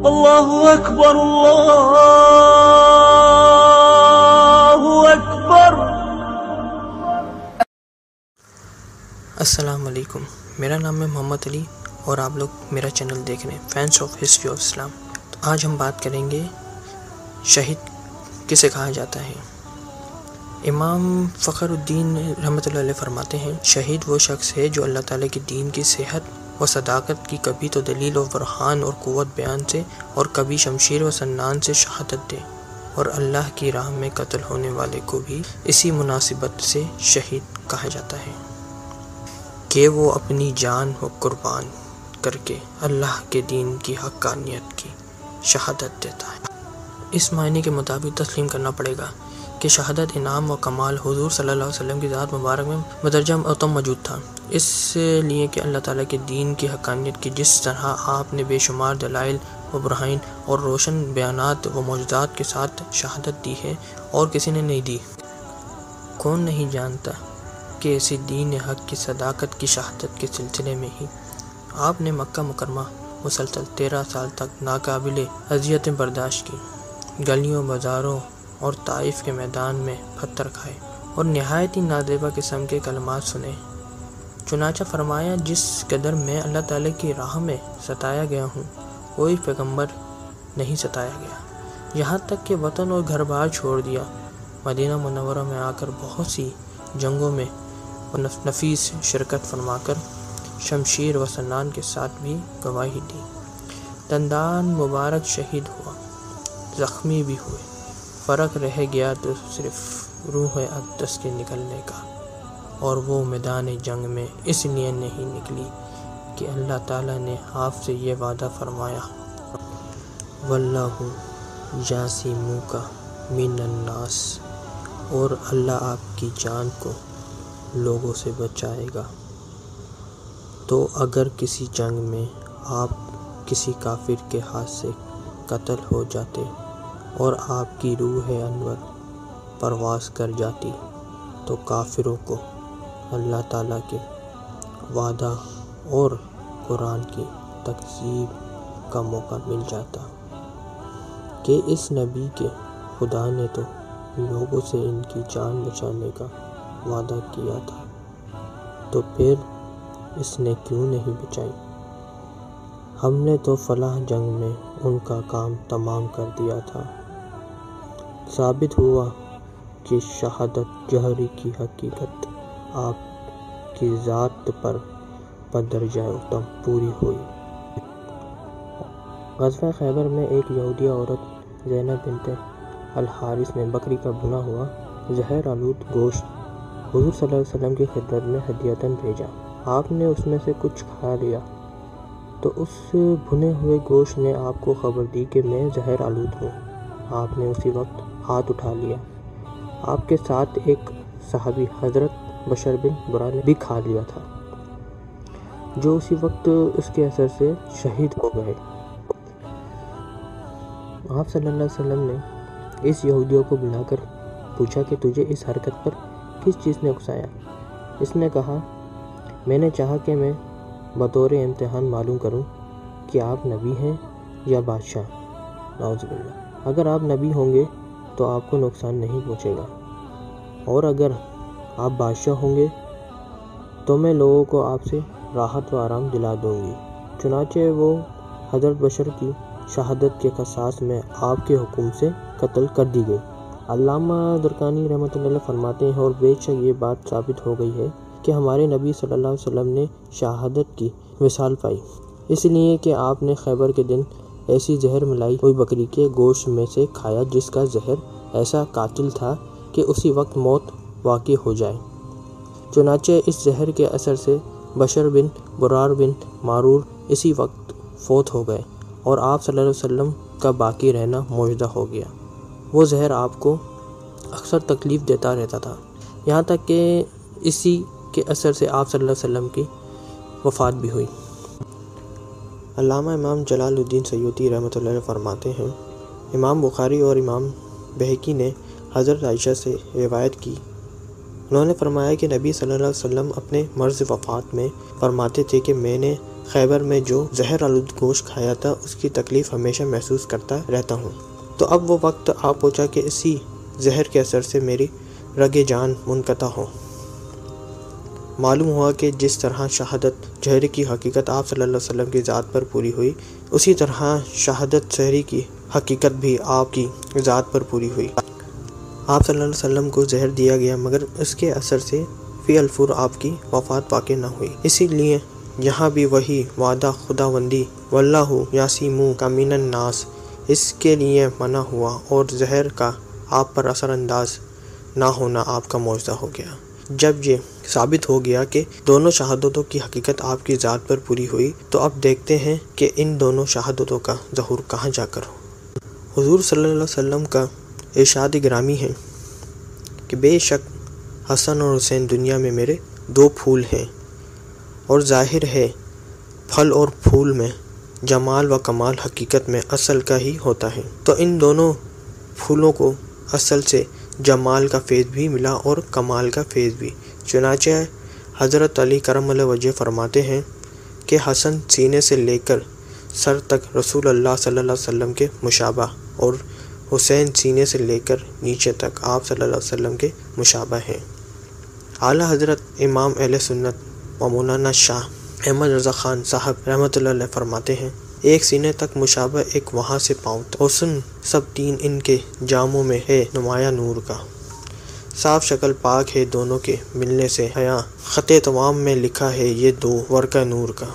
اللہ اکبر اللہ اکبر۔ السلام علیکم، میرا نام ہے محمد علی اور آپ لوگ میرا چینل دیکھ رہے ہیں فینس آف ہسٹری آف اسلام۔ تو آج ہم بات کریں گے شہید کسے کہا جاتا ہے۔ امام فخر الدین رحمۃ اللہ علیہ فرماتے ہیں، شہید وہ شخص ہے جو اللہ تعالیٰ کے دین کی صحت و صداقت کی کبھی تو دلیل و برہان اور قوت بیان سے اور کبھی شمشیر و سنان سے شہادت دے، اور اللہ کی راہ میں قتل ہونے والے کو بھی اسی مناسبت سے شہید کہا جاتا ہے کہ وہ اپنی جان کو قربان کر کے اللہ کے دین کی حقانیت کی شہادت دیتا ہے۔ اس معنی کے مطابق تسلیم کرنا پڑے گا کہ شہادت انعام و کمال حضور صلی اللہ علیہ وسلم کی ذات مبارک میں مدرجہ اتم موجود تھا، اس لیے کہ اللہ تعالیٰ کے دین کی حقانیت کی جس طرح آپ نے بے شمار دلائل و برہین اور روشن بیانات و معجزات کے ساتھ شہادت دی ہے اور کسی نے نہیں دی۔ کون نہیں جانتا کہ اسی دین حق کی صداقت کی شہادت کے سلسلے میں ہی آپ نے مکہ مکرمہ مسلسل 13 سال تک ناقابل اذیتیں برداشت کی، گلیوں بازاروں اور طائف کے میدان میں پتھر کھائے اور نہایت ہی نازیبا قسم کے کلمات سنے۔ چنانچہ فرمایا، جس قدر میں اللہ تعالیٰ کی راہ میں ستایا گیا ہوں، کوئی پیغمبر نہیں ستایا گیا، یہاں تک کہ وطن اور گھر بار چھوڑ دیا، مدینہ منورہ میں آ کر بہت سی جنگوں میں نفیس شرکت فرما کر شمشیر و سنان کے ساتھ بھی گواہی دی، دندان مبارک شہید ہوا، زخمی بھی ہوئے، فرق رہ گیا تو صرف روح اقدس کے نکلنے کا، اور وہ میدان جنگ میں اس لیے نہیں نکلی کہ اللہ تعالیٰ نے آپ سے یہ وعدہ فرمایا، واللہ یعصمک من الناس، اور اللہ آپ کی جان کو لوگوں سے بچائے گا۔ تو اگر کسی جنگ میں آپ کسی کافر کے ہاتھ سے قتل ہو جاتے اور آپ کی روح انور پرواز کر جاتی تو کافروں کو اللہ تعالیٰ کے وعدہ اور قرآن کی تکذیب کا موقع مل جاتا کہ اس نبی کے خدا نے تو لوگوں سے ان کی جان بچانے کا وعدہ کیا تھا، تو پھر اس نے کیوں نہیں بچائی؟ ہم نے تو فلاں جنگ میں ان کا کام تمام کر دیا تھا۔ ثابت ہوا کہ شہادت جوہری کی حقیقت آپ کی ذات پر بدرجہ اتم پوری ہوئی۔ غزوہ خیبر میں ایک یہودیہ عورت زینب بنت الحارث نے بکری کا بھنا ہوا زہر آلود گوشت حضور صلی اللہ علیہ وسلم کی خدمت میں ہدیۃً بھیجا۔ آپ نے اس میں سے کچھ کھا لیا تو اس بھنے ہوئے گوشت نے آپ کو خبر دی کہ میں زہر آلود ہوں۔ آپ نے اسی وقت ہاتھ اٹھا لیا۔ آپ کے ساتھ ایک صحابی حضرت بشر بن برا نے بھی کھا لیا تھا، جو اسی وقت اس کے اثر سے شہید ہو گئے۔ آپ صلی اللہ علیہ وسلم نے اس یہودیوں کو بلا کر پوچھا کہ تجھے اس حرکت پر کس چیز نے اکسایا؟ اس نے کہا، میں نے چاہا کہ میں بطور امتحان معلوم کروں کہ آپ نبی ہیں یا بادشاہ۔ نعوذ باللہ، اگر آپ نبی ہوں گے تو آپ کو نقصان نہیں پہنچے گا، اور اگر آپ بادشاہ ہوں گے تو میں لوگوں کو آپ سے راحت و آرام دلا دوں گی۔ چنانچہ وہ حضرت بشر کی شہادت کے قصاص میں آپ کے حکم سے قتل کر دی گئی۔ علامہ درقانی رحمۃ اللہ علیہ فرماتے ہیں، اور بے شک یہ بات ثابت ہو گئی ہے کہ ہمارے نبی صلی اللہ علیہ وسلم نے شہادت کی وصال پائی، اس لیے کہ آپ نے خیبر کے دن ایسی زہر ملائی ہوئی بکری کے گوشت میں سے کھایا جس کا زہر ایسا قاتل تھا کہ اسی وقت موت واقع ہو جائے۔ چنانچہ اس زہر کے اثر سے بشر بن برار بن معرور اسی وقت فوت ہو گئے، اور آپ صلی اللہ علیہ وسلم کا باقی رہنا معجزہ ہو گیا۔ وہ زہر آپ کو اکثر تکلیف دیتا رہتا تھا، یہاں تک کہ اسی کے اثر سے آپ صلی اللہ علیہ وسلم کی وفات بھی ہوئی۔ علامہ امام جلال الدین سیوطی رحمۃ اللہ علیہ فرماتے ہیں، امام بخاری اور امام بہقی نے حضرت عائشہ سے روایت کی، انہوں نے فرمایا کہ نبی صلی اللہ علیہ وسلم اپنے مرض وفات میں فرماتے تھے کہ میں نے خیبر میں جو زہر آلود گوشت کھایا تھا اس کی تکلیف ہمیشہ محسوس کرتا رہتا ہوں۔ تو اب وہ وقت آ پہنچا کہ اسی زہر کے اثر سے میری رگ جان منقطع ہو۔ معلوم ہوا کہ جس طرح شہادت جوہری کی حقیقت آپ صلی اللہ علیہ وسلم کی ذات پر پوری ہوئی، اسی طرح شہادت سحری کی حقیقت بھی آپ کی ذات پر پوری ہوئی۔ آپ صلی اللہ علیہ وسلم کو زہر دیا گیا مگر اس کے اثر سے فی الفور آپ کی وفات واقع نہ ہوئی۔ اسی لیے یہاں بھی وہی وعدہ خداوندی واللہ یعصمک من الناس اس کے لیے منع ہوا اور زہر کا آپ پر اثر انداز نہ ہونا آپ کا معجزہ ہو گیا۔ جب یہ ثابت ہو گیا کہ دونوں شہادتوں کی حقیقت آپ کی ذات پر پوری ہوئی تو اب دیکھتے ہیں کہ ان دونوں شہادتوں کا ظہور کہاں جا کر ہو۔ حضور صلی اللہ علیہ وسلم کا ارشاد گرامی ہے کہ بے شک حسن اور حسین دنیا میں میرے دو پھول ہیں، اور ظاہر ہے پھل اور پھول میں جمال و کمال حقیقت میں اصل کا ہی ہوتا ہے، تو ان دونوں پھولوں کو اصل سے جمال کا فیض بھی ملا اور کمال کا فیض بھی۔ چنانچہ حضرت علی کرم اللہ وجہ فرماتے ہیں کہ حسن سینے سے لے کر سر تک رسول اللہ صلی اللہ علیہ وسلم کے مشابہ، اور حسین سینے سے لے کر نیچے تک آپ صلی اللہ علیہ وسلم کے مشابہ ہیں۔ اعلیٰ حضرت امام اہل سنت و مولانا شاہ احمد رضا خان صاحب رحمۃ اللہ علیہ فرماتے ہیں، ایک سینے تک مشابہ، ایک وہاں سے پاؤں تک، حسن سب تین ان کے جاموں میں ہے نمایاں نور کا، صاف شکل پاک ہے دونوں کے ملنے سے حیا، خط تمام میں لکھا ہے یہ دو ورقہ نور کا۔